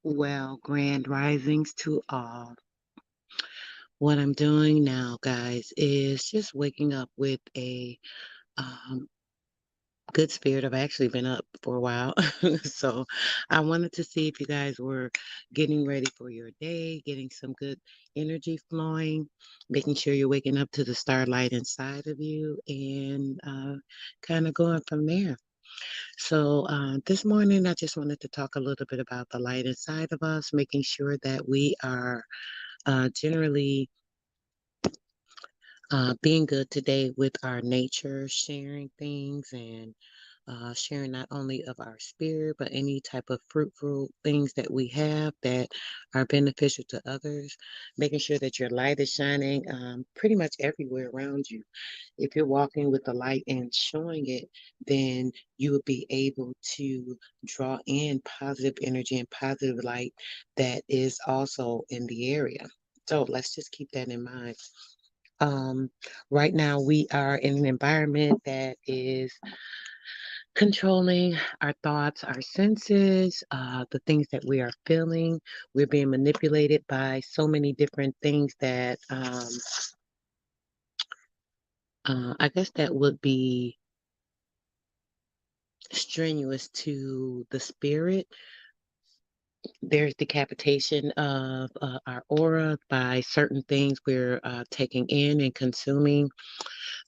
Well, grand risings to all. What I'm doing now, guys, is just waking up with a um, good spirit. I've actually been up for a while. So I wanted to see if you guys were getting ready for your day, getting some good energy flowing, making sure you're waking up to the starlight inside of you, and kind of going from there. So this morning, I just wanted to talk a little bit about the light inside of us, making sure that we are generally being good today with our nature, sharing things and sharing not only of our spirit, but any type of fruitful things that we have that are beneficial to others, making sure that your light is shining pretty much everywhere around you. If you're walking with the light and showing it, then you will be able to draw in positive energy and positive light that is also in the area. So let's just keep that in mind. Um, right now, we are in an environment that is controlling our thoughts, our senses, the things that we are feeling. We're being manipulated by so many different things that I guess that would be strenuous to the spirit. There's decapitation of our aura by certain things we're taking in and consuming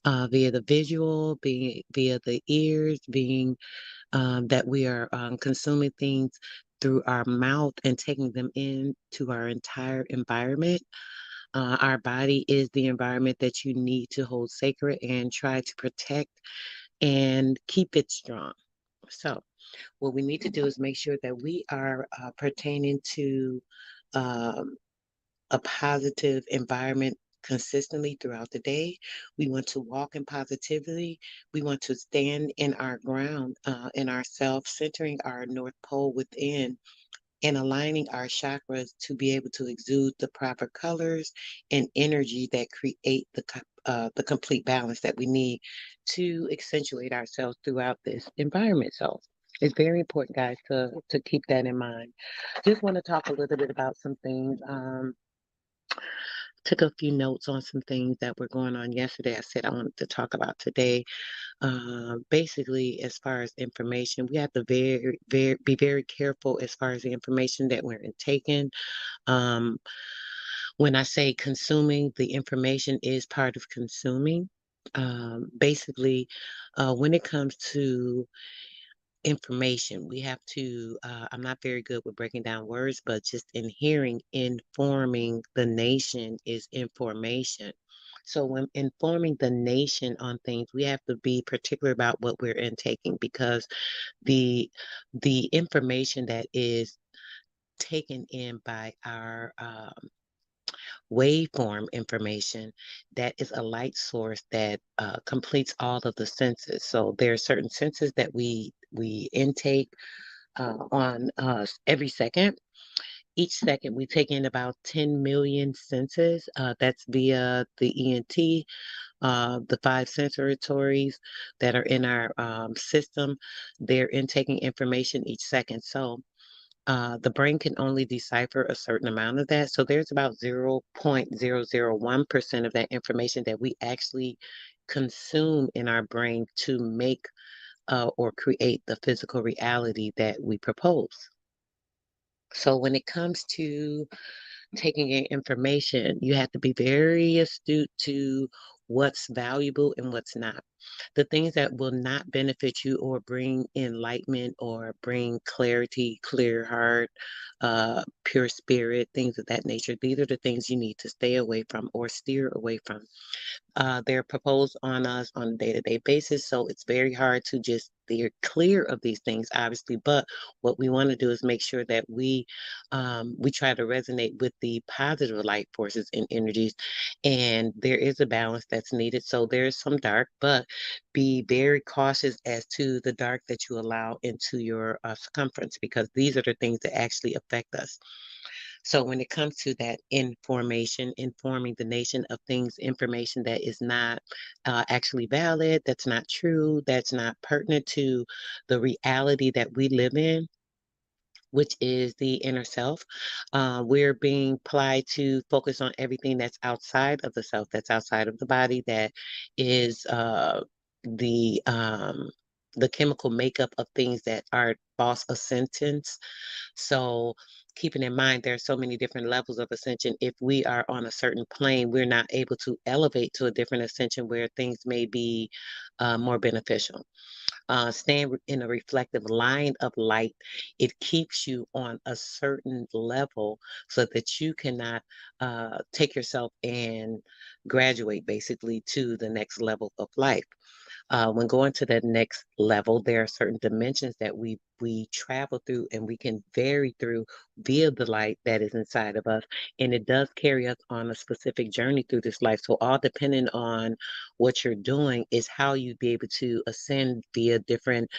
via the visual, being via the ears, being that we are consuming things through our mouth and taking them into our entire environment. Our body is the environment that you need to hold sacred and try to protect and keep it strong. So, what we need to do is make sure that we are pertaining to um, a positive environment consistently throughout the day. We want to walk in positivity. We want to stand in our ground, in ourselves, centering our North Pole within and aligning our chakras to be able to exude the proper colors and energy that create the complete balance that we need to accentuate ourselves throughout this environment. So it's very important, guys, to keep that in mind. Just want to talk a little bit about some things. Took a few notes on some things that were going on yesterday. I said I wanted to talk about today. Basically, as far as information, we have to be very careful as far as the information that we're taking. Um, when I say consuming, the information is part of consuming. Basically, when it comes to information. We have to, I'm not very good with breaking down words, but just in hearing, informing the nation is information. So when informing the nation on things, we have to be particular about what we're intaking because the the information that is taken in by our waveform information, that is a light source that completes all of the senses. So there are certain senses that we intake on every second. Each second, we take in about 10 million senses. That's via the ENT, the five sensoritories that are in our system. They're intaking information each second. So the brain can only decipher a certain amount of that. So there's about 0.001% of that information that we actually consume in our brain to make or create the physical reality that we propose. So when it comes to taking in information, you have to be very astute to what's valuable and what's not. The things that will not benefit you or bring enlightenment or bring clarity, clear heart, pure spirit, things of that nature, these are the things you need to stay away from or steer away from. They're proposed on us on a day-to-day basis, so it's very hard to just steer clear of these things, obviously. But what we want to do is make sure that we try to resonate with the positive light forces and energies, and there is a balance that's needed. So there's some dark, but be very cautious as to the dark that you allow into your circumference, because these are the things that actually affect us. So when it comes to that information, informing the nation of things, information that is not actually valid, that's not true, that's not pertinent to the reality that we live in, which is the inner self. We're being applied to focus on everything that's outside of the self, that's outside of the body, that is the um, the chemical makeup of things that are false ascendants. So, keeping in mind there are so many different levels of ascension. If we are on a certain plane, we're not able to elevate to a different ascension where things may be more beneficial. Staying in a reflective line of light, it keeps you on a certain level so that you cannot take yourself and graduate basically to the next level of life. When going to that next level, there are certain dimensions that we travel through and we can vary through via the light that is inside of us, and it does carry us on a specific journey through this life. So, all depending on what you're doing is how you be able to ascend via different.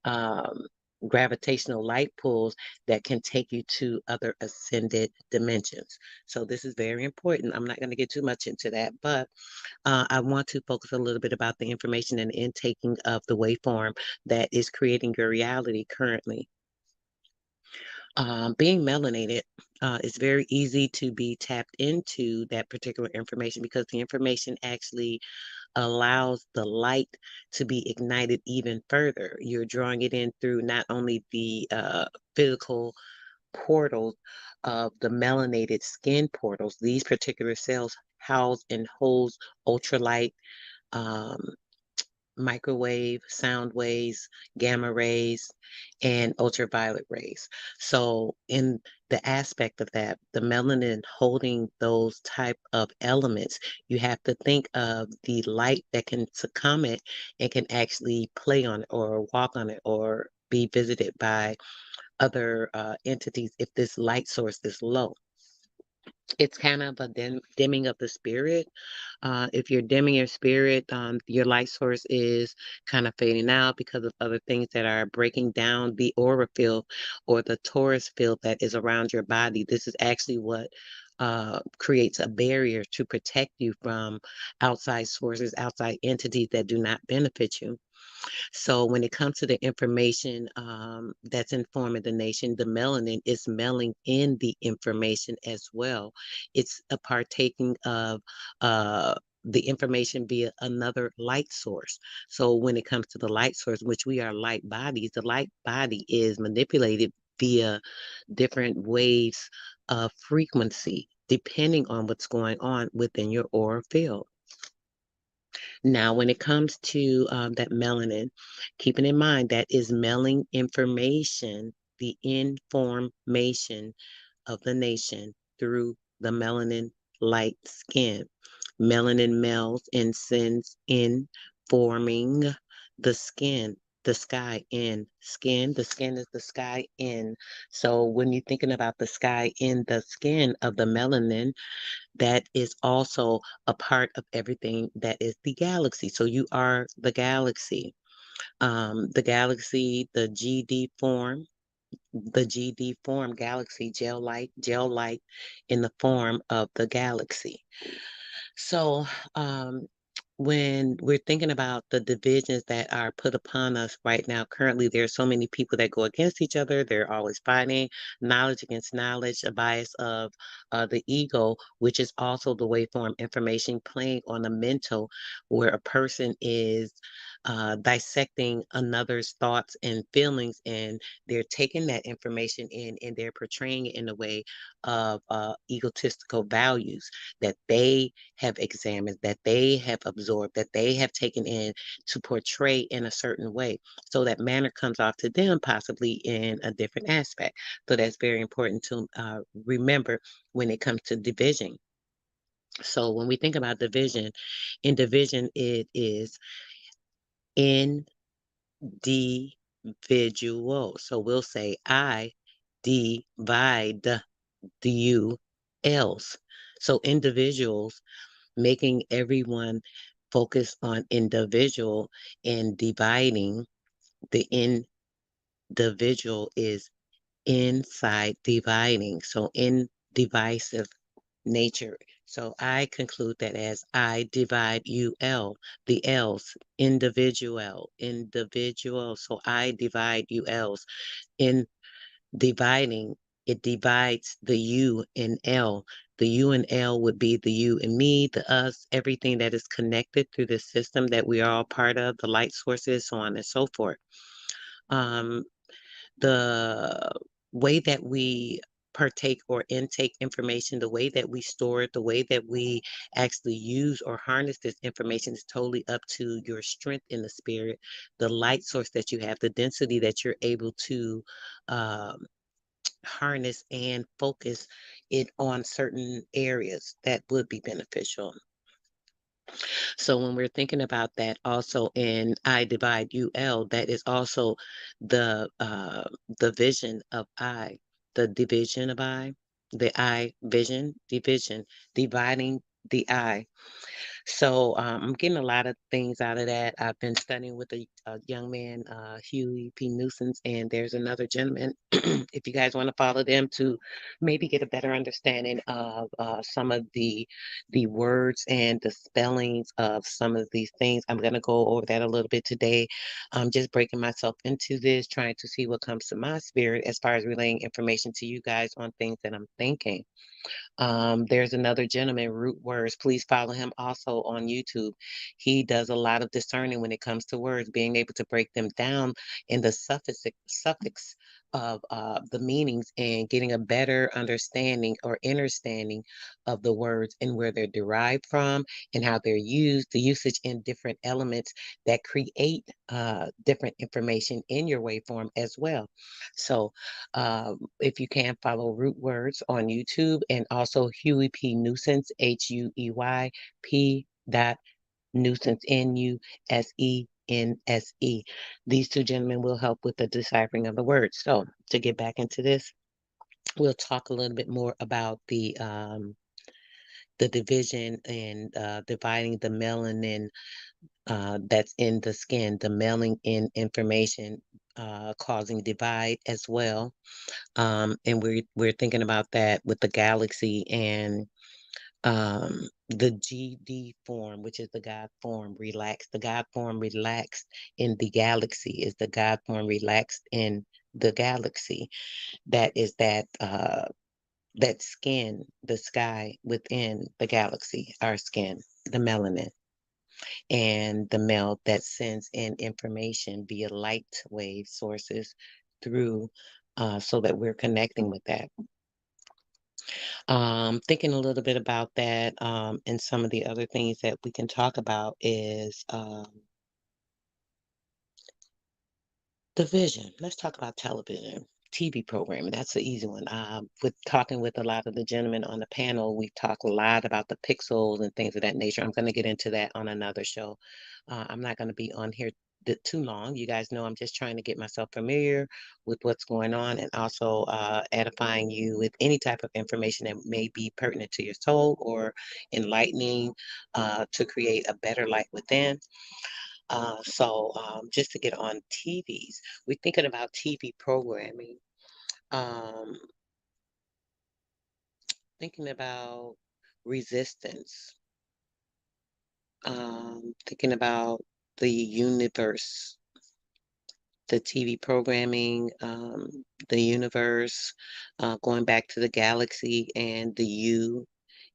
Um, Gravitational light pulls that can take you to other ascended dimensions. So this is very important. I'm not going to get too much into that, but I want to focus a little bit about the information and intaking of the waveform that is creating your reality currently. Being melanated, it's very easy to be tapped into that particular information because the information actually allows the light to be ignited even further. You're drawing it in through not only the physical portals of the melanated skin portals, these particular cells house and holds ultralight, um, microwave, sound waves, gamma rays, and ultraviolet rays. So in the aspect of that, the melanin holding those type of elements, you have to think of the light that can succumb it and can actually play on it or walk on it or be visited by other entities if this light source is low. It's kind of a dimming of the spirit. If you're dimming your spirit, your light source is kind of fading out because of other things that are breaking down the aura field or the torus field that is around your body. This is actually what creates a barrier to protect you from outside sources, outside entities that do not benefit you. So when it comes to the information that's informing the nation, the melanin is mailing in the information as well. It's a partaking of the information via another light source. So when it comes to the light source, which we are light bodies, the light body is manipulated via different waves of frequency, depending on what's going on within your aura field. Now, when it comes to that melanin, keeping in mind that is mailing information, the information of the nation through the melanin light skin. Melanin melts and sends in forming the skin, the sky in skin. The skin is the sky in. So when you're thinking about the sky in the skin of the melanin, that is also a part of everything that is the galaxy. So you are the galaxy, the GD form galaxy, gel light in the form of the galaxy. So, when we're thinking about the divisions that are put upon us right now, currently, there are so many people that go against each other. They're always fighting, knowledge against knowledge, a bias of the ego, which is also the waveform information playing on the mental, where a person is dissecting another's thoughts and feelings, and they're taking that information in and they're portraying it in a way of egotistical values that they have examined, that they have absorbed, that they have taken in to portray in a certain way. So that manner comes off to them possibly in a different aspect. So that's very important to remember when it comes to division. So when we think about division, in division, it is individual. So we'll say I divide the you else. So individuals making everyone focus on individual and dividing the individual is inside dividing. So in divisive nature. So I conclude that as I divide UL, the L's, individual. So I divide ULs, dividing, it divides the U and L. The U and L would be the you and me, the us, everything that is connected through the system that we are all part of, the light sources, so on and so forth. Um, the way that we partake or intake information, the way that we store it, the way that we actually use or harness this information is totally up to your strength in the spirit, the light source that you have, the density that you're able to um, harness and focus it on certain areas that would be beneficial. So when we're thinking about that also in I divide UL, that is also the vision of I, the division of I, the I vision, division, dividing the I. So I'm getting a lot of things out of that. I've been studying with a young man, Huey P. Nuisance, and there's another gentleman. If you guys want to follow them to maybe get a better understanding of some of the words and the spellings of some of these things, I'm going to go over that a little bit today. I'm just breaking myself into this, trying to see what comes to my spirit as far as relaying information to you guys on things that I'm thinking. There's another gentleman, Root Words. Please follow him also on YouTube. He does a lot of discerning when it comes to words, being able to break them down in the suffix of the meanings and getting a better understanding or understanding of the words and where they're derived from and how they're used, the usage in different elements that create different information in your waveform as well. So if you can follow Root Words on YouTube and also Huey P. Nuisance, HUEY P. Nuisance, NUSENSE. These two gentlemen will help with the deciphering of the words. So to get back into this, we'll talk a little bit more about the division and dividing the melanin that's in the skin, the mailing in information causing divide as well. And we're thinking about that with the galaxy and the GD form, which is the God form relaxed. The God form relaxed in the galaxy is the God form relaxed in the galaxy. That is that skin, the sky within the galaxy, our skin, the melanin, and the melt that sends in information via light wave sources through so that we're connecting with that. Thinking a little bit about that, and some of the other things that we can talk about is the vision. Let's talk about television, TV programming. That's the easy one. With talking with a lot of the gentlemen on the panel, we talk a lot about the pixels and things of that nature. I'm going to get into that on another show. I'm not going to be on here too long. You guys know I'm just trying to get myself familiar with what's going on and also edifying you with any type of information that may be pertinent to your soul or enlightening to create a better light within. Just to get on TVs, we're thinking about TV programming, um, thinking about resistance, thinking about the universe, the TV programming, the universe, going back to the galaxy and the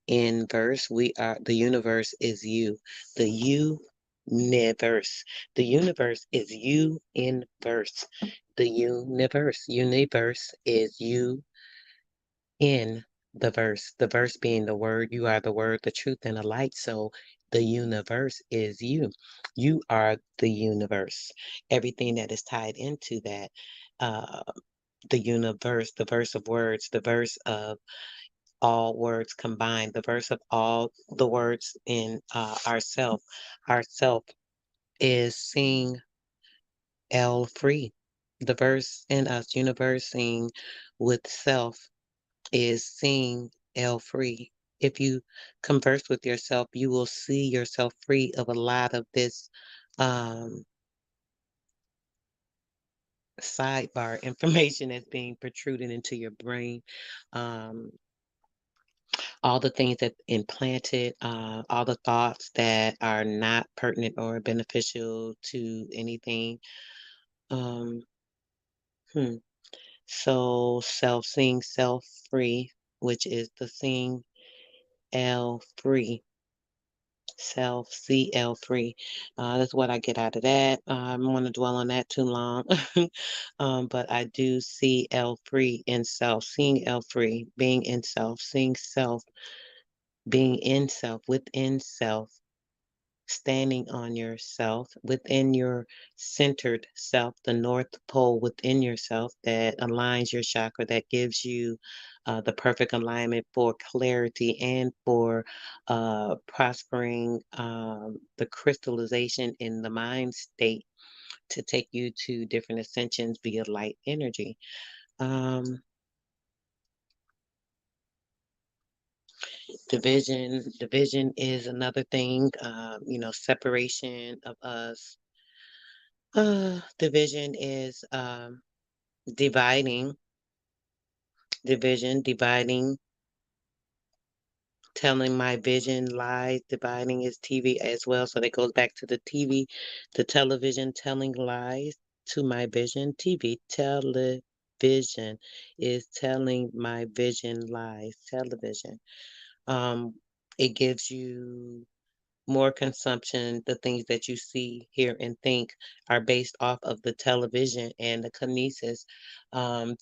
universe. We are the universe is you. The universe. The universe is you in verse. The universe is you in the verse. The verse being the word, you are the word, the truth, and the light. So the universe is you. You are the universe. Everything that is tied into that, uh, the universe, the verse of words, the verse of all words combined, the verse of all the words in ourself. Ourself is seeing L free. The verse in us, universing with self, is seeing L free. If you converse with yourself, you will see yourself free of a lot of this um, sidebar information that's being protruded into your brain. Um, all the things that implanted, all the thoughts that are not pertinent or beneficial to anything. Um, hmm. So self seeing self free, which is the seeing L free. Self CL free. That's what I get out of that. I don't want to dwell on that too long. But I do see L free in self, seeing L free, being in self, seeing self, being in self, within self, standing on yourself, within your centered self, the North Pole within yourself that aligns your chakra, that gives you the perfect alignment for clarity and for prospering the crystallization in the mind state to take you to different ascensions via light energy. Um, division is another thing, separation of us. Division is dividing, dividing, telling my vision lies, dividing is TV as well. So that goes back to the TV, the television telling lies to my vision. TV, television is telling my vision lies, television. Um, it gives you more consumption. The things that you see, hear, and think are based off of the television and the kinesis,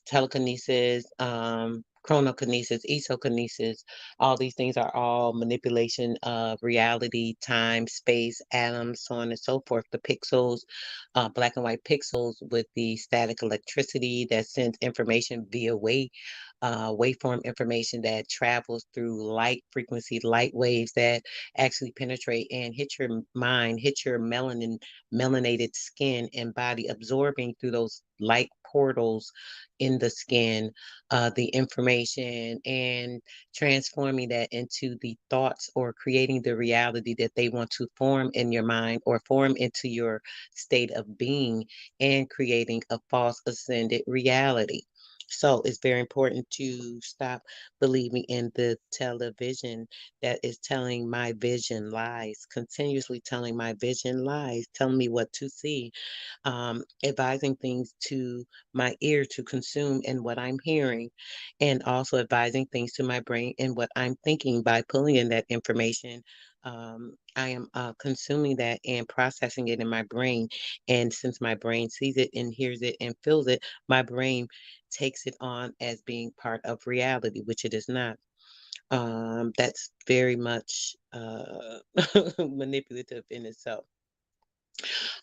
telekinesis, chronokinesis, esokinesis. All these things are all manipulation of reality, time, space, atoms, so on and so forth. The pixels, black and white pixels with the static electricity that sends information via waveform information that travels through light frequency, light waves that actually penetrate and hit your mind, hit your melanated skin and body, absorbing through those light portals in the skin, the information and transforming that into the thoughts or creating the reality that they want to form in your mind or form into your state of being and creating a false ascended reality. So it's very important to stop believing in the television that is telling my vision lies, continuously telling my vision lies, telling me what to see, advising things to my ear to consume and what I'm hearing, and also advising things to my brain and what I'm thinking by pulling in that information. I am consuming that and processing it in my brain. And since my brain sees it and hears it and feels it, my brain takes it on as being part of reality, which it is not. That's very much manipulative in itself.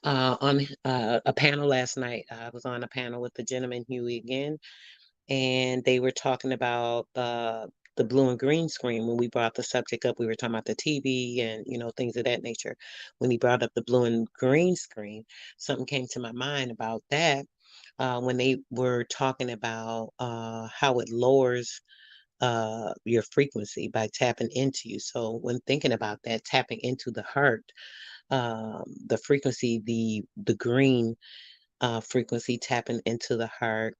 On a panel last night, I was on a panel with the gentleman Huey again, and they were talking about the blue and green screen. When we brought the subject up, we were talking about the TV and things of that nature. When he brought up the blue and green screen, something came to my mind about that. When they were talking about how it lowers your frequency by tapping into you. So when thinking about that, tapping into the heart, the frequency, the green frequency, tapping into the heart,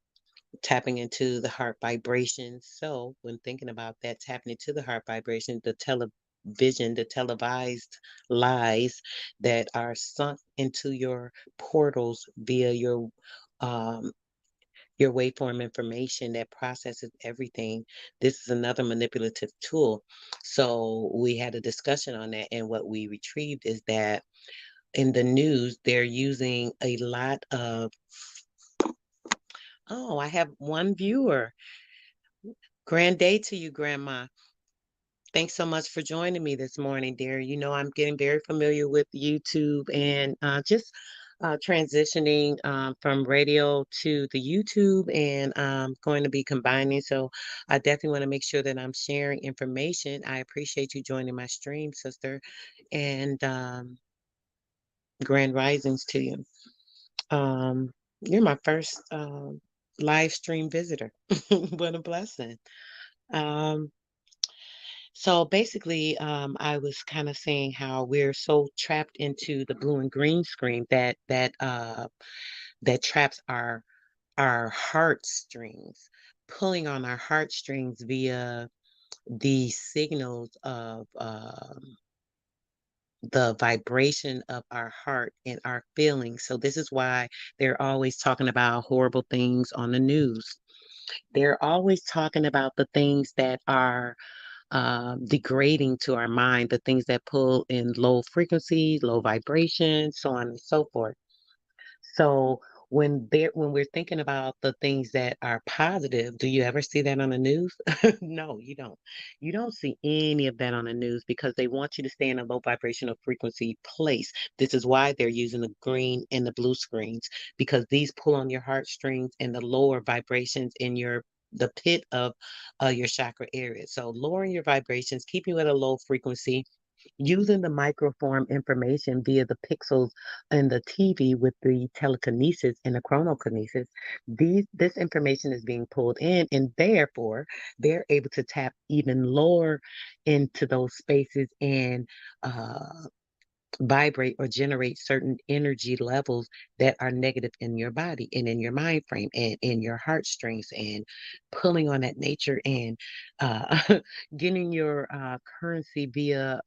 tapping into the heart vibrations. So when thinking about that, tapping into the heart vibration, the television, the televised lies that are sunk into your portals via um, your waveform information that processes everything. This is another manipulative tool. So we had a discussion on that, and what we retrieved is that in the news, they're using a lot of, oh, I have one viewer. Grand day to you, Grandma. Thanks so much for joining me this morning, dear. You know, I'm getting very familiar with YouTube and just transitioning from radio to the YouTube, and going to be combining. So I definitely want to make sure that I'm sharing information. I appreciate you joining my stream, sister, and grand risings to you. Um, you're my first live stream visitor. What a blessing. Um, So basically, I was kind of saying how we're so trapped into the blue and green screen that traps our heartstrings, pulling on our heartstrings via the signals of the vibration of our heart and our feelings. So this is why they're always talking about horrible things on the news. They're always talking about the things that are degrading to our mind, the things that pull in low frequencies, low vibrations, so on and so forth. So when we're thinking about the things that are positive, do you ever see that on the news? No, you don't. You don't see any of that on the news because they want you to stay in a low vibrational frequency place. This is why they're using the green and the blue screens because these pull on your heartstrings and the lower vibrations in the pit of your chakra area. So lowering your vibrations, keep you at a low frequency, using the microform information via the pixels in the TV with the telekinesis and the chronokinesis, this information is being pulled in, and therefore they're able to tap even lower into those spaces and vibrate or generate certain energy levels that are negative in your body and in your mind frame and in your heartstrings and pulling on that nature and uh, getting your currency via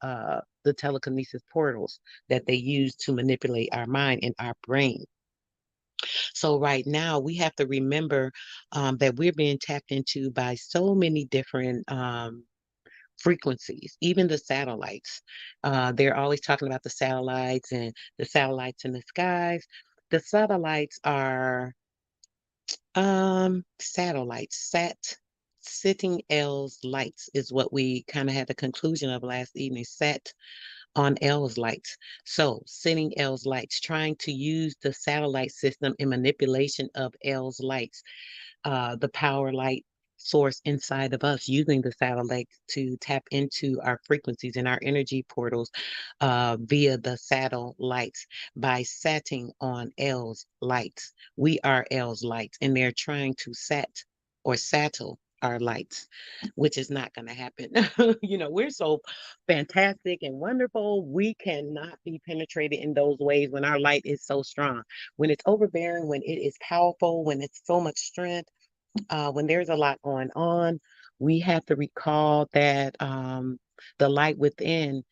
the telekinesis portals that they use to manipulate our mind and our brain. So right now we have to remember that we're being tapped into by so many different frequencies, even the satellites. They're always talking about the satellites and the satellites in the skies. The satellites are satellites, sitting L's lights is what we kind of had the conclusion of last evening. Sat on L's lights. So sitting L's lights, trying to use the satellite system in manipulation of L's lights, the power light source inside of us, using the satellites to tap into our frequencies and our energy portals via the satellites by setting on L's lights. We are L's lights, and they're trying to set or settle our lights, which is not going to happen. We're so fantastic and wonderful. We cannot be penetrated in those ways when our light is so strong. When it's overbearing, when it is powerful, when it's so much strength, when there's a lot going on, we have to recall that the light within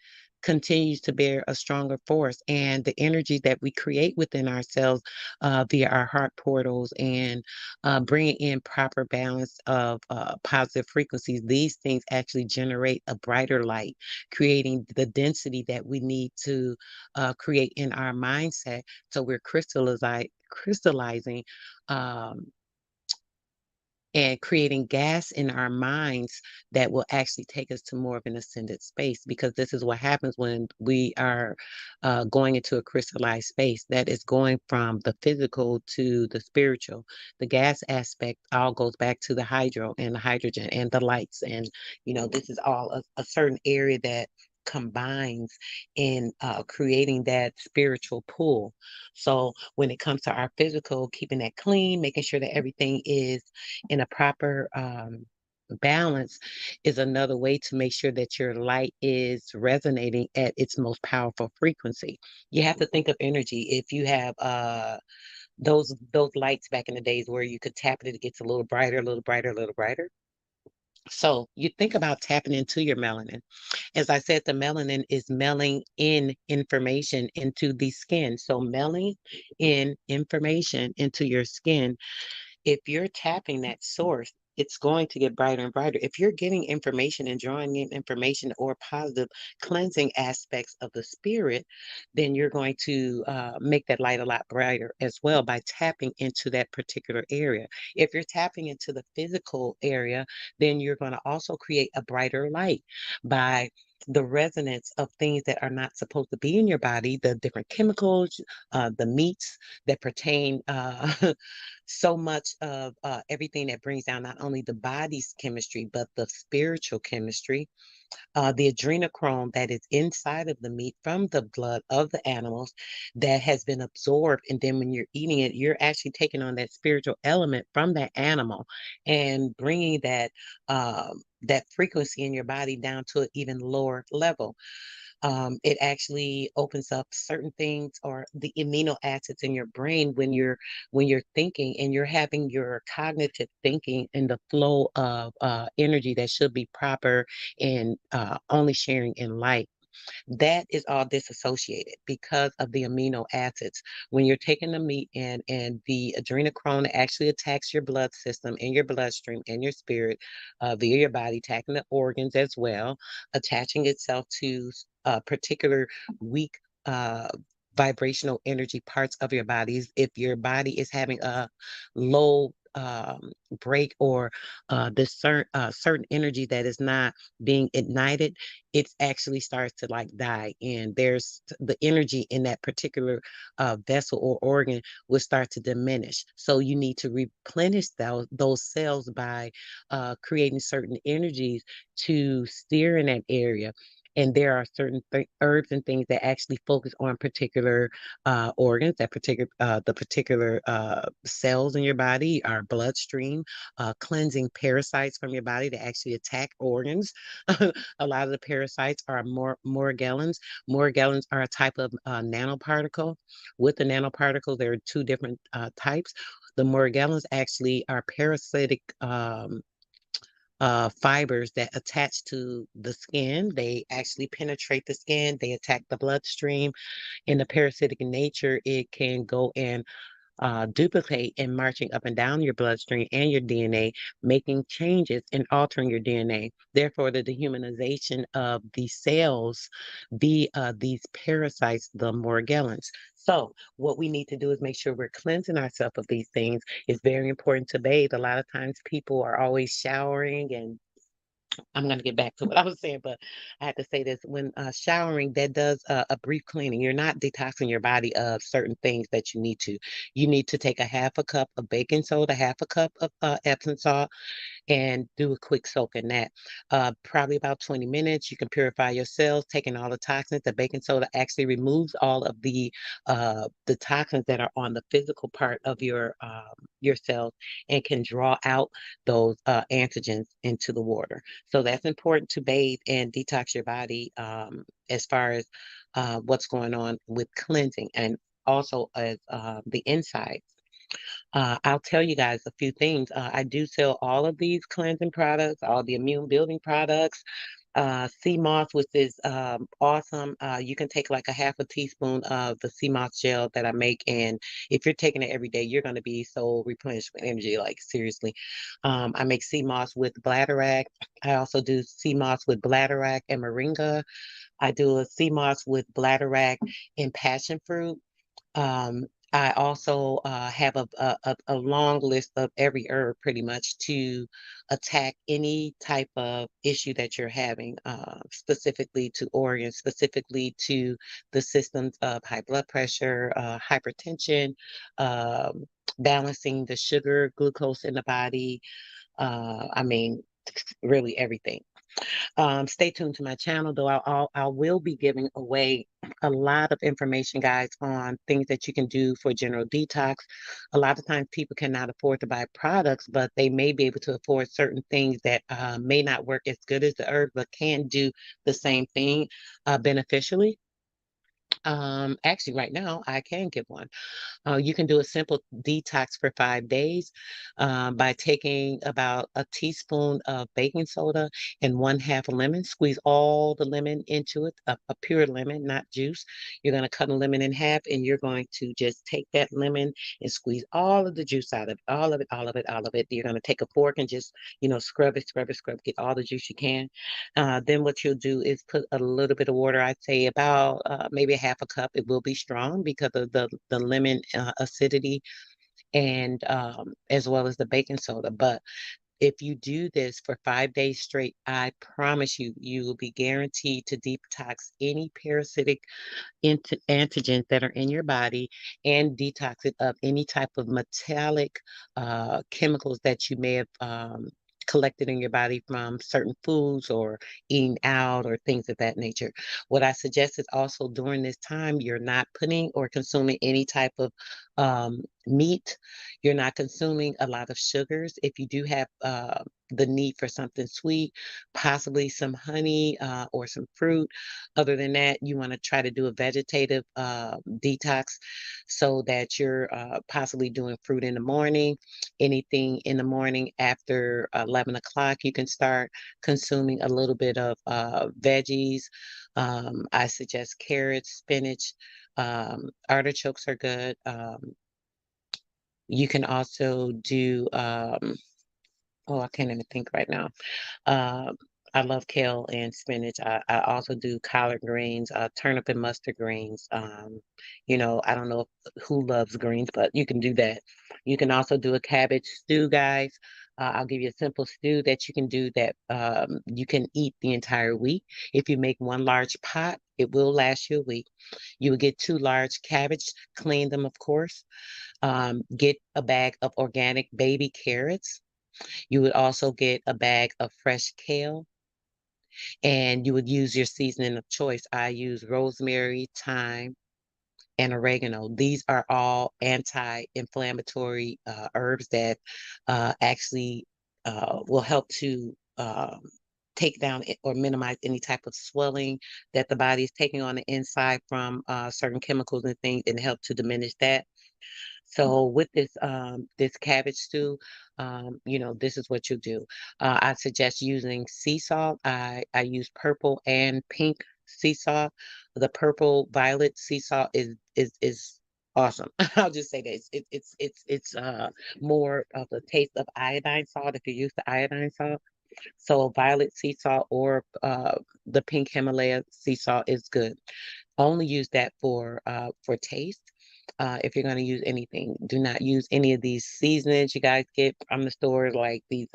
continues to bear a stronger force, and the energy that we create within ourselves via our heart portals and bringing in proper balance of positive frequencies. These things actually generate a brighter light, creating the density that we need to create in our mindset. So we're crystallizing um, and creating gas in our minds that will actually take us to more of an ascended space, because this is what happens when we are going into a crystallized space that is going from the physical to the spiritual. The gas aspect all goes back to the hydro and the hydrogen and the lights, and this is all a certain area that combines in creating that spiritual pull. So when it comes to our physical, keeping that clean, making sure that everything is in a proper balance is another way to make sure that your light is resonating at its most powerful frequency. You have to think of energy. If you have those lights back in the days where you could tap it, it gets a little brighter, a little brighter, a little brighter. So you think about tapping into your melanin. As I said, the melanin is mailing in information into the skin. So mailing in information into your skin, if you're tapping that source, it's going to get brighter and brighter. If you're getting information and drawing in information or positive cleansing aspects of the spirit, then you're going to make that light a lot brighter as well by tapping into that particular area. If you're tapping into the physical area, then you're going to also create a brighter light by the resonance of things that are not supposed to be in your body, the different chemicals, the meats that pertain so much of everything that brings down not only the body's chemistry, but the spiritual chemistry, the adrenochrome that is inside of the meat from the blood of the animals that has been absorbed. And then when you're eating it, you're actually taking on that spiritual element from that animal and bringing that frequency in your body down to an even lower level. It actually opens up certain things or the amino acids in your brain when you're thinking and you're having your cognitive thinking in the flow of energy that should be proper and only sharing in light. That is all disassociated because of the amino acids. When you're taking the meat and the adrenochrome actually attacks your blood system and your bloodstream and your spirit via your body, attacking the organs as well, attaching itself to particular weak uh, vibrational energy parts of your bodies. If your body is having a low break or this certain energy that is not being ignited, it actually starts to like die. And there's the energy in that particular vessel or organ will start to diminish. So you need to replenish those cells by creating certain energies to steer in that area. And there are certain herbs and things that actually focus on particular organs, that particular the particular cells in your body, our bloodstream, cleansing parasites from your body to actually attack organs. A lot of the parasites are morgellons. Morgellons are a type of nanoparticle. With the nanoparticle, there are two different types. The morgellons actually are parasitic fibers that attach to the skin. They actually penetrate the skin. They attack the bloodstream. In the parasitic nature, it can go and duplicate and marching up and down your bloodstream and your DNA, making changes and altering your DNA. Therefore, the dehumanization of the cells, these parasites, the morgellons. So, what we need to do is make sure we're cleansing ourselves of these things. It's very important to bathe. A lot of times, people are always showering and I'm going to get back to what I was saying, but I have to say this. When showering, that does a brief cleaning. You're not detoxing your body of certain things that you need to. You need to take a half a cup of baking soda, half a cup of Epsom salt, and do a quick soak in that. Probably about 20 minutes. You can purify your cells, taking all the toxins. The baking soda actually removes all of the toxins that are on the physical part of your cells and can draw out those antigens into the water. So that's important to bathe and detox your body as far as what's going on with cleansing and also as the inside. I'll tell you guys a few things. I do sell all of these cleansing products, all the immune building products. Sea moss, which is awesome. You can take like a half a teaspoon of the sea moss gel that I make, and if you're taking it every day, you're going to be so replenished with energy. Like seriously, I make sea moss with bladderwrack. I also do sea moss with bladderwrack and moringa. I do a sea moss with bladderwrack and passion fruit. I also have a long list of every herb pretty much to attack any type of issue that you're having, specifically to organs, specifically to the systems of high blood pressure, hypertension, um, balancing the sugar, glucose in the body. I mean, really everything. Stay tuned to my channel, though. I will be giving away a lot of information, guys, on things that you can do for general detox. A lot of times people cannot afford to buy products, but they may be able to afford certain things that may not work as good as the herb, but can do the same thing beneficially. Actually, right now, I can give one. You can do a simple detox for 5 days by taking about a teaspoon of baking soda and one half a lemon. Squeeze all the lemon into it, a pure lemon, not juice. You're going to cut a lemon in half and you're going to just take that lemon and squeeze all of the juice out of it, all of it, all of it, all of it. You're going to take a fork and just, scrub it, scrub it, scrub, get all the juice you can. Then what you'll do is put a little bit of water, I'd say about maybe a half a cup. It will be strong because of the lemon acidity and as well as the baking soda. But if you do this for 5 days straight, I promise you, you will be guaranteed to detox any parasitic antigens that are in your body and detox it of any type of metallic chemicals that you may have collected in your body from certain foods or eating out or things of that nature. What I suggest is also during this time, you're not putting or consuming any type of meat. You're not consuming a lot of sugars. If you do have the need for something sweet, possibly some honey or some fruit. Other than that, you want to try to do a vegetative detox so that you're possibly doing fruit in the morning. Anything in the morning after 11 o'clock, you can start consuming a little bit of veggies. I suggest carrots, spinach, artichokes are good. You can also do, oh, I can't even think right now. Um, I love kale and spinach. I also do collard greens, turnip and mustard greens. I don't know who loves greens, but you can do that. You can also do a cabbage stew, guys. I'll give you a simple stew that you can do that you can eat the entire week. If you make one large pot, it will last you a week. You will get two large cabbage, clean them, of course. Get a bag of organic baby carrots. You would also get a bag of fresh kale, and you would use your seasoning of choice. I use rosemary, thyme, and oregano. These are all anti-inflammatory herbs that actually will help to take down or minimize any type of swelling that the body is taking on the inside from certain chemicals and things, and help to diminish that. So with this cabbage stew, this is what you do. I suggest using sea salt. I use purple and pink sea salt. The purple violet sea salt is awesome. I'll just say this. It's more of the taste of iodine salt if you use the iodine salt. So violet sea salt or the pink Himalaya sea salt is good. Only use that for taste. If you're going to use anything, do not use any of these seasonings you guys get from the store, like these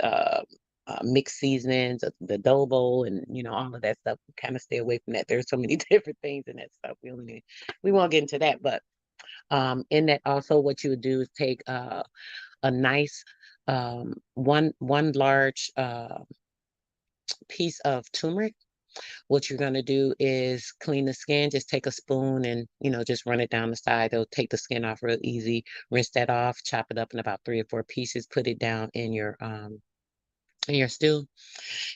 mixed seasonings, the adobo, and all of that stuff. Kind of stay away from that. There's so many different things in that stuff. We won't get into that, but in that also, what you would do is take a nice one large piece of turmeric. What you're going to do is clean the skin. Just take a spoon and, just run it down the side. It'll take the skin off real easy. Rinse that off, chop it up in about 3 or 4 pieces, put it down in your stew.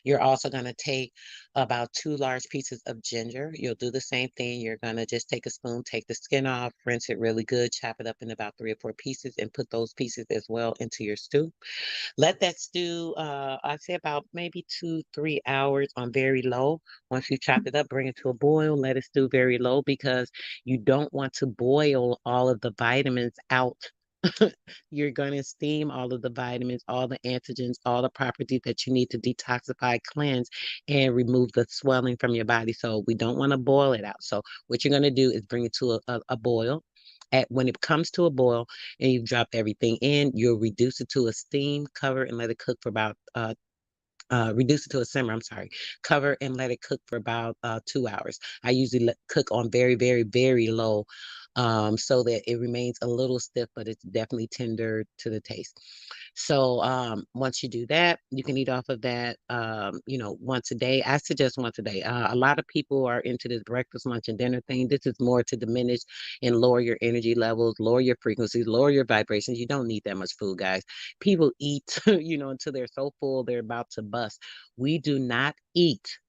You're also going to take about 2 large pieces of ginger. You'll do the same thing. You're going to just take a spoon, take the skin off, rinse it really good, chop it up in about 3 or 4 pieces, and put those pieces as well into your stew. Let that stew, I'd say about maybe 2, 3 hours on very low. Once you chop it up, bring it to a boil, let it stew very low because you don't want to boil all of the vitamins out. You're going to steam all of the vitamins, all the antigens, all the properties that you need to detoxify, cleanse, and remove the swelling from your body. So we don't want to boil it out. So what you're going to do is bring it to a boil. When it comes to a boil and you've dropped everything in, you'll reduce it to a steam, cover, and let it cook for about reduce it to a simmer, I'm sorry, cover and let it cook for about 2 hours. I usually cook on very, very, very low, so that it remains a little stiff, but it's definitely tender to the taste. So once you do that, you can eat off of that, once a day. I suggest once a day. A lot of people are into this breakfast, lunch, and dinner thing. This is more to diminish and lower your energy levels, lower your frequencies, lower your vibrations. You don't need that much food, guys. People eat, until they're so full they're about to bust. We do not eat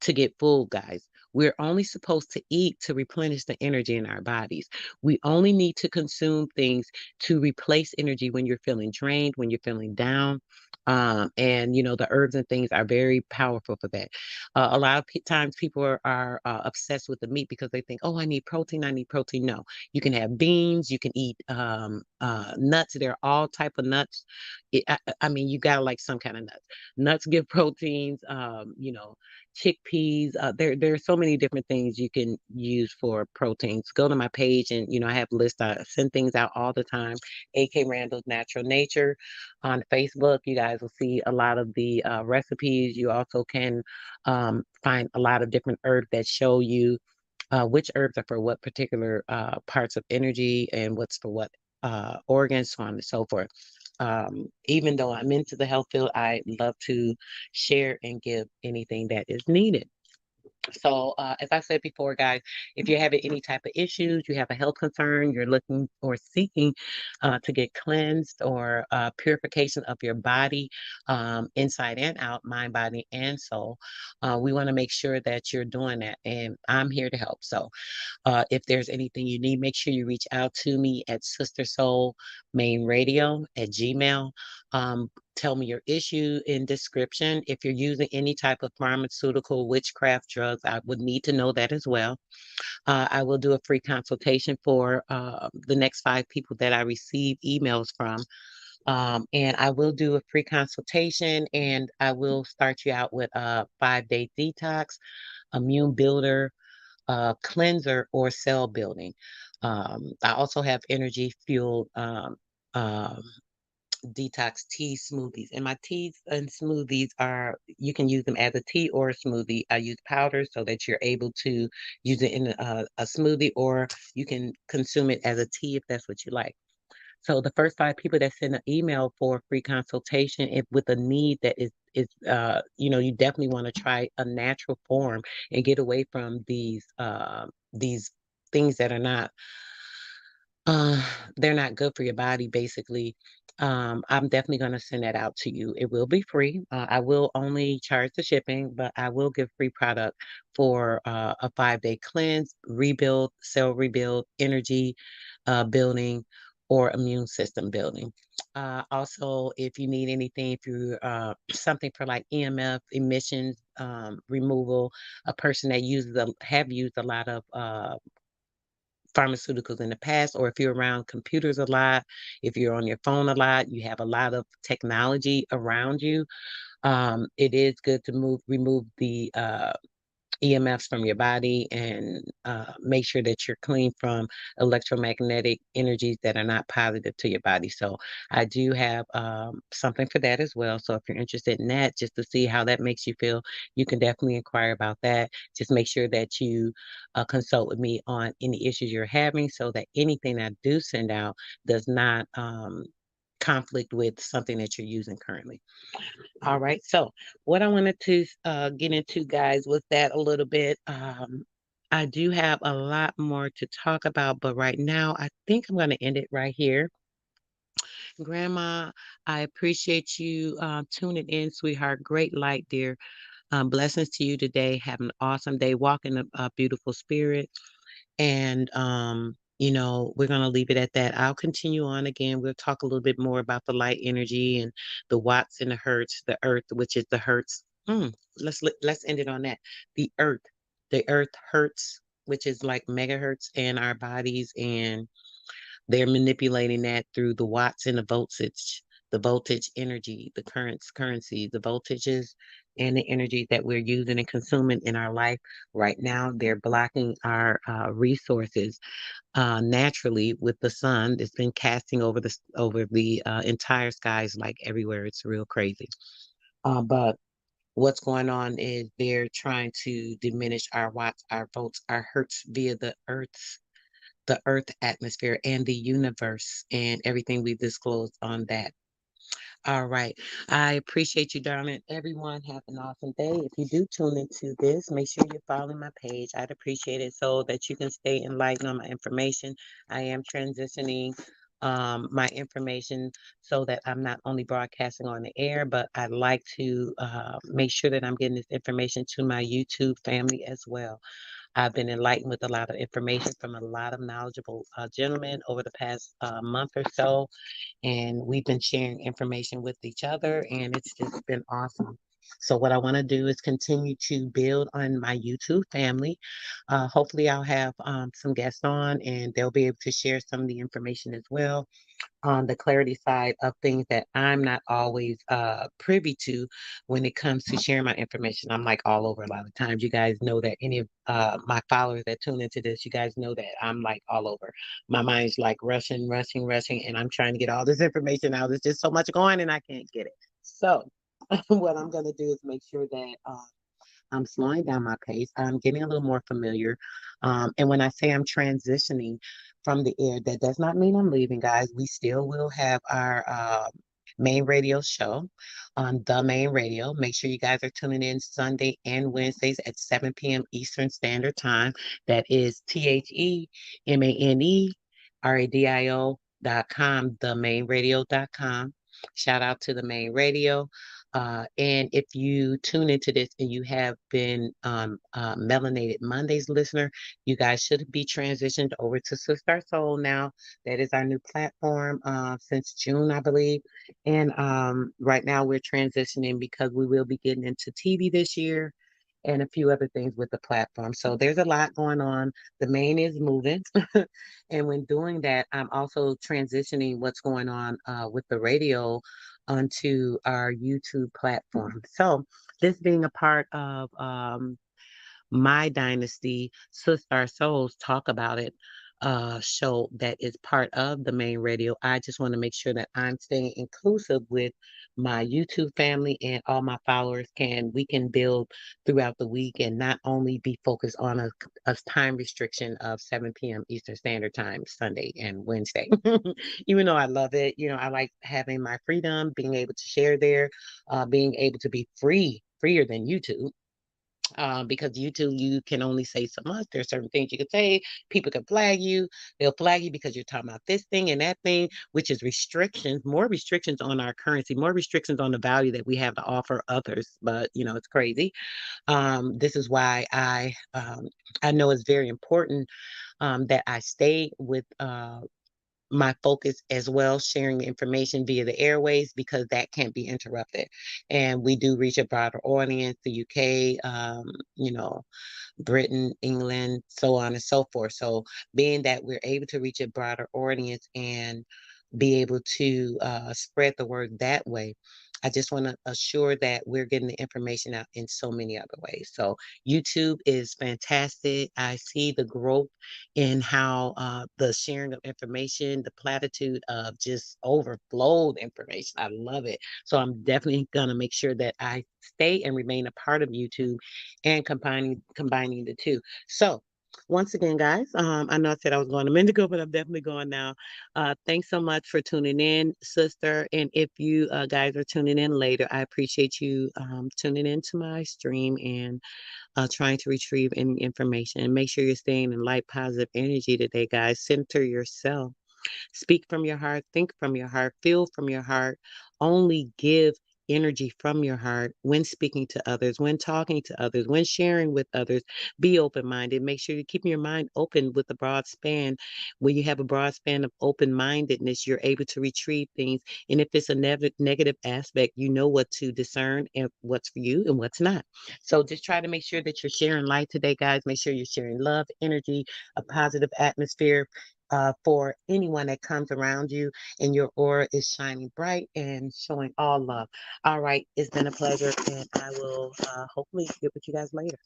to get full, guys. We're only supposed to eat to replenish the energy in our bodies. We only need to consume things to replace energy when you're feeling drained, when you're feeling down. And the herbs and things are very powerful for that. A lot of times people are obsessed with the meat because they think, oh, I need protein, I need protein. No, you can have beans, you can eat nuts. There are all type of nuts. I mean, you gotta like some kind of nuts. Nuts give proteins. Chickpeas. There are so many different things you can use for proteins. Go to my page and I have lists. I send things out all the time. AK Randall's Natural Nature on Facebook. You guys will see a lot of the recipes. You also can find a lot of different herbs that show you which herbs are for what particular parts of energy and what's for what organs, so on and so forth. Even though I'm into the health field, I love to share and give anything that is needed. So, as I said before, guys, if you're having any type of issues, you have a health concern, you're looking or seeking to get cleansed or purification of your body, inside and out, mind, body, and soul, we want to make sure that you're doing that. And I'm here to help. So, if there's anything you need, make sure you reach out to me at Sister Soul Main Radio at Gmail. tell me your issue in description. If you're using any type of pharmaceutical, witchcraft drugs, I would need to know that as well. I will do a free consultation for the next 5 people that I receive emails from. And I will do a free consultation, and I will start you out with a 5-day detox, immune builder, cleanser, or cell building. I also have energy fueled um, detox tea smoothies. And my teas and smoothies are, you can use them as a tea or a smoothie. I use powder so that you're able to use it in a smoothie, or you can consume it as a tea if that's what you like. So the first 5 people that send an email for a free consultation, if with a need that is you definitely want to try a natural form and get away from these things that are not uh, they're not good for your body, basically. I'm definitely going to send that out to you. It will be free. I will only charge the shipping, but I will give free product for a 5-day cleanse, rebuild, cell rebuild, energy building, or immune system building. Also, if you need anything, if you something for like EMF emissions removal, a person that have used a lot of pharmaceuticals in the past, or if you're around computers a lot, if you're on your phone a lot, you have a lot of technology around you, it is good to remove the EMFs from your body, and make sure that you're clean from electromagnetic energies that are not positive to your body. So I do have something for that as well. So if you're interested in that, just to see how that makes you feel, you can definitely inquire about that. Just make sure that you consult with me on any issues you're having, so that anything I do send out does not conflict with something that you're using currently. All right. So what I wanted to get into, guys, was that a little bit. I do have a lot more to talk about, but right now I think I'm going to end it right here. Grandma, I appreciate you tuning in, sweetheart. Great light, dear. Blessings to you today. Have an awesome day. Walk in a beautiful spirit. And, we're going to leave it at that. I'll continue on again. We'll talk a little bit more about the light energy and the watts and the hertz, the earth, which is the hertz. Let's end it on that. The earth hertz, which is like megahertz in our bodies, and they're manipulating that through the watts and the voltage energy, the currents, currency, the voltages, and the energy that we're using and consuming in our life right now. They're blocking our resources naturally with the sun that's been casting over the entire skies, like everywhere. It's real crazy. But what's going on is they're trying to diminish our watts, our volts, our hertz via the earth atmosphere and the universe, and everything we disclosed on that. All right. I appreciate you, darling. Everyone, have an awesome day. If you do tune into this, make sure you're following my page. I'd appreciate it, so that you can stay enlightened on my information. I am transitioning my information so that I'm not only broadcasting on the air, but I'd like to make sure that I'm getting this information to my YouTube family as well. I've been enlightened with a lot of information from a lot of knowledgeable gentlemen over the past month or so, and we've been sharing information with each other, and it's just been awesome. So what I want to do is continue to build on my YouTube family. Hopefully I'll have some guests on, and they'll be able to share some of the information as well on the clarity side of things that I'm not always privy to when it comes to sharing my information. I'm like all over a lot of times. You guys know that, any of my followers that tune into this, you guys know that I'm like all over. My mind's like rushing, rushing, rushing, and I'm trying to get all this information out. There's just so much going, and I can't get it. So what I'm going to do is make sure that I'm slowing down my pace. I'm getting a little more familiar. And when I say I'm transitioning from the air, that does not mean I'm leaving, guys. We still will have our main radio show on the main radio. Make sure you guys are tuning in Sunday and Wednesdays at 7 p.m. Eastern Standard Time. That is TheManeRadio.com, themainradio.com. Shout out to the main radio. And if you tune into this and you have been Melanated Mondays listener, you guys should be transitioned over to Sister Soul now. That is our new platform since June, I believe. And right now we're transitioning because we will be getting into TV this year and a few other things with the platform. So there's a lot going on. The main is moving. And when doing that, I'm also transitioning what's going on with the radio onto our YouTube platform. So this being a part of my dynasty, Sister Souls talk about it show that is part of the main radio. I just want to make sure that I'm staying inclusive with my YouTube family and all my followers we can build throughout the week and not only be focused on a time restriction of 7 p.m. Eastern Standard Time, Sunday and Wednesday. Even though I love it, I like having my freedom, being able to share there, being able to be freer than YouTube, because YouTube, you can only say so much. There's certain things you can say. People can flag you. They'll flag you because you're talking about this thing and that thing, which is restrictions, more restrictions on our currency, more restrictions on the value that we have to offer others. But, it's crazy. This is why I know it's very important that I stay with my focus as well, sharing information via the airways, because that can't be interrupted. And we do reach a broader audience, the UK, Britain, England, so on and so forth. So being that we're able to reach a broader audience and be able to spread the word that way, I just want to assure that we're getting the information out in so many other ways. So YouTube is fantastic. I see the growth in how the sharing of information, the platitude of just overflowed information. I love it. So I'm definitely gonna make sure that I stay and remain a part of YouTube and combining the two. So once again, guys, I know I said I was going a minute ago, but I'm definitely going now. Thanks so much for tuning in, sister. And if you guys are tuning in later, I appreciate you tuning into my stream and trying to retrieve any information. And make sure you're staying in light, positive energy today, guys. Center yourself. Speak from your heart, think from your heart, feel from your heart. Only give energy from your heart when speaking to others, when talking to others, when sharing with others. Be open minded. Make sure you keep your mind open with a broad span. When you have a broad span of open mindedness, you're able to retrieve things. And if it's a negative aspect, you know what to discern and what's for you and what's not. So just try to make sure that you're sharing light today, guys. Make sure you're sharing love, energy, a positive atmosphere for anyone that comes around you, and your aura is shining bright and showing all love. All right, it's been a pleasure, and I will hopefully get with you guys later.